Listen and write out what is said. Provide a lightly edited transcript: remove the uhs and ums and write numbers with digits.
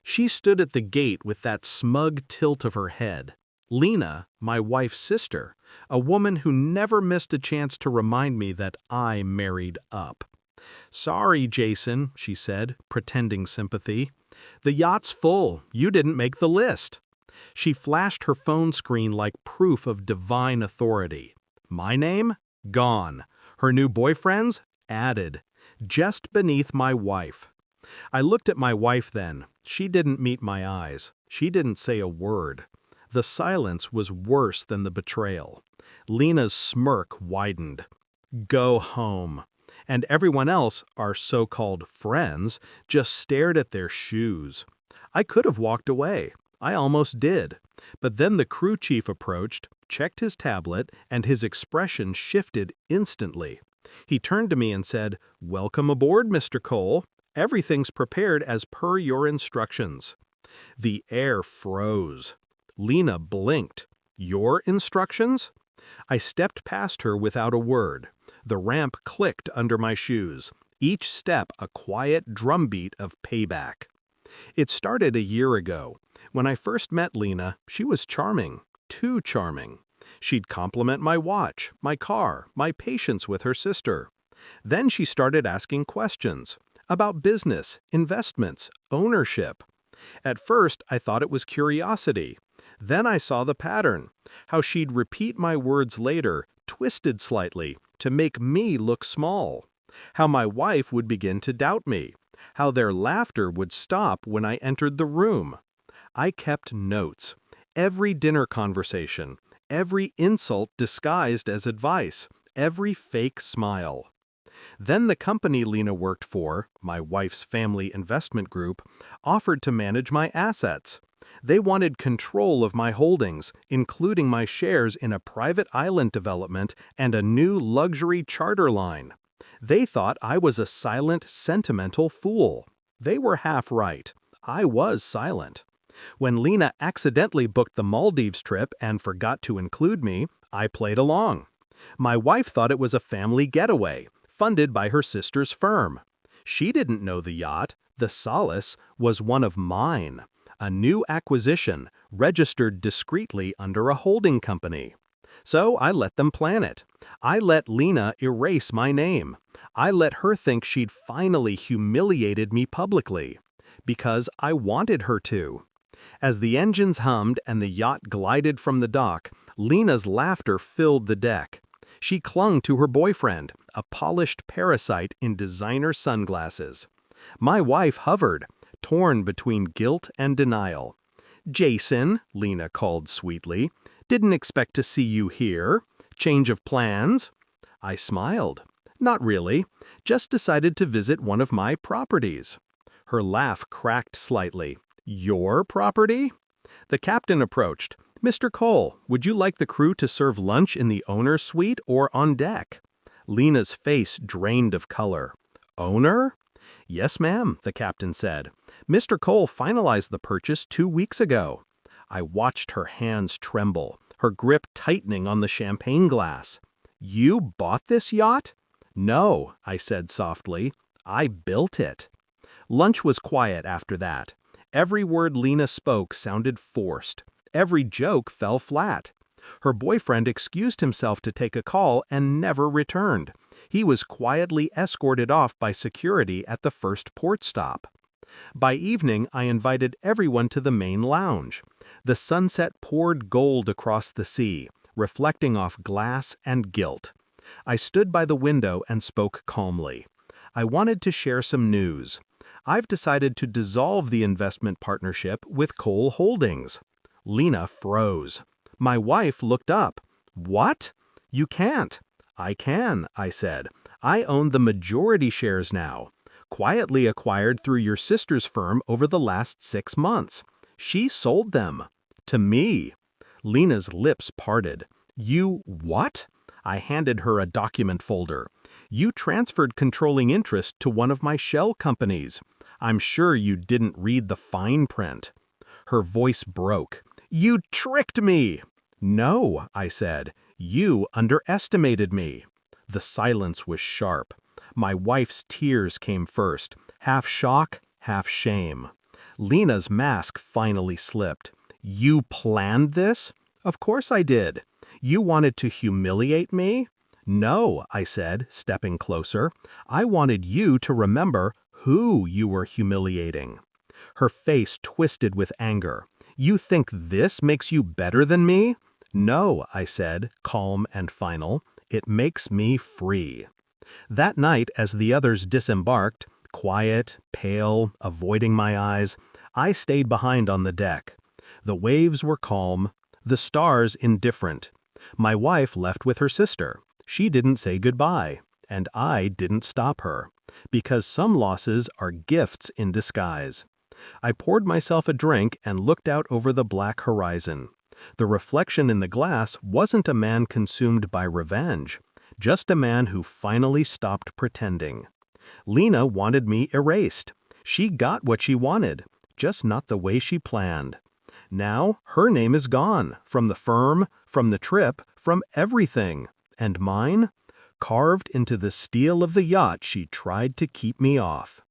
She stood at the gate with that smug tilt of her head. Lena, my wife's sister, a woman who never missed a chance to remind me that I married up. "Sorry, Jason," she said, pretending sympathy. "The yacht's full. You didn't make the list." She flashed her phone screen like proof of divine authority. My name? Gone. Her new boyfriend's? Added. Just beneath my wife. I looked at my wife then. She didn't meet my eyes. She didn't say a word. The silence was worse than the betrayal. Lena's smirk widened. Go home. And everyone else, our so-called friends, just stared at their shoes. I could have walked away. I almost did. But then the crew chief approached, checked his tablet, and his expression shifted instantly. He turned to me and said, "Welcome aboard, Mr. Cole. Everything's prepared as per your instructions." The air froze. Lena blinked. Your instructions? I stepped past her without a word. The ramp clicked under my shoes, each step a quiet drumbeat of payback. It started a year ago. When I first met Lena, she was charming, too charming. She'd compliment my watch, my car, my patience with her sister. Then she started asking questions about business, investments, ownership. At first, I thought it was curiosity. Then I saw the pattern, how she'd repeat my words later, twisted slightly, to make me look small. How my wife would begin to doubt me. How their laughter would stop when I entered the room. I kept notes. Every dinner conversation, every insult disguised as advice, every fake smile. Then the company Lena worked for, my wife's family investment group, offered to manage my assets. They wanted control of my holdings, including my shares in a private island development and a new luxury charter line. They thought I was a silent, sentimental fool. They were half right. I was silent. When Lena accidentally booked the Maldives trip and forgot to include me, I played along. My wife thought it was a family getaway, funded by her sister's firm. She didn't know the yacht, the Solace, was one of mine. A new acquisition, registered discreetly under a holding company. So I let them plan it. I let Lena erase my name. I let her think she'd finally humiliated me publicly. Because I wanted her to. As the engines hummed and the yacht glided from the dock, Lena's laughter filled the deck. She clung to her boyfriend, a polished parasite in designer sunglasses. My wife hovered, torn between guilt and denial. "Jason," Lena called sweetly, "didn't expect to see you here. Change of plans?" I smiled. "Not really. Just decided to visit one of my properties." Her laugh cracked slightly. "Your property?" The captain approached. "Mr. Cole, would you like the crew to serve lunch in the owner's suite or on deck?" Lena's face drained of color. "Owner?" "Yes, ma'am," the captain said. "Mr. Cole finalized the purchase 2 weeks ago." I watched her hands tremble, her grip tightening on the champagne glass. "You bought this yacht?" "No," I said softly. "I built it." Lunch was quiet after that. Every word Lena spoke sounded forced. Every joke fell flat. Her boyfriend excused himself to take a call and never returned. He was quietly escorted off by security at the first port stop. By evening, I invited everyone to the main lounge. The sunset poured gold across the sea, reflecting off glass and gilt. I stood by the window and spoke calmly. I wanted to share some news. I've decided to dissolve the investment partnership with Cole Holdings. Lena froze. My wife looked up. "What? You can't." "I can," I said. "I own the majority shares now. Quietly acquired through your sister's firm over the last 6 months. She sold them. To me." Lena's lips parted. "You what?" I handed her a document folder. "You transferred controlling interest to one of my shell companies. I'm sure you didn't read the fine print." Her voice broke. "You tricked me!" "No," I said. "You underestimated me." The silence was sharp. My wife's tears came first, half shock, half shame. Lena's mask finally slipped. You planned this? Of course I did. You wanted to humiliate me? No, I said, stepping closer. I wanted you to remember who you were humiliating. Her face twisted with anger. You think this makes you better than me? No, I said, calm and final. It makes me free. That night, as the others disembarked, quiet, pale, avoiding my eyes, I stayed behind on the deck. The waves were calm, the stars indifferent. My wife left with her sister. She didn't say goodbye, and I didn't stop her, because some losses are gifts in disguise. I poured myself a drink and looked out over the black horizon. The reflection in the glass wasn't a man consumed by revenge, just a man who finally stopped pretending. Lena wanted me erased. She got what she wanted, just not the way she planned. Now her name is gone, from the firm, from the trip, from everything. And mine? Carved into the steel of the yacht she tried to keep me off.